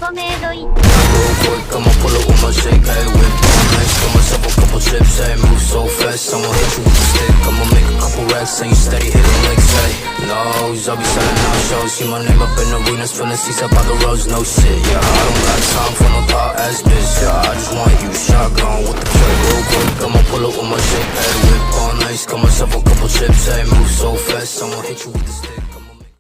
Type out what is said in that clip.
トメイドイッ Real quick, I'ma pull up with my shake, hey, whip on nice, got myself a couple chips, hey, move so fast, I'ma hit you with the stick, I'ma make a couple racks, and you steady hitting legs, hey, nose, I'll be selling out shows, see my name up in arenas, filling seats up by the roads, no shit, yeah, I don't got time for no thought ass bitch, yeah, I just want you shotgun with the clip, real quick, I'ma pull up with my shake, hey, whip on nice, got myself a couple chips, hey, move so fast, I'ma hit you with the stick.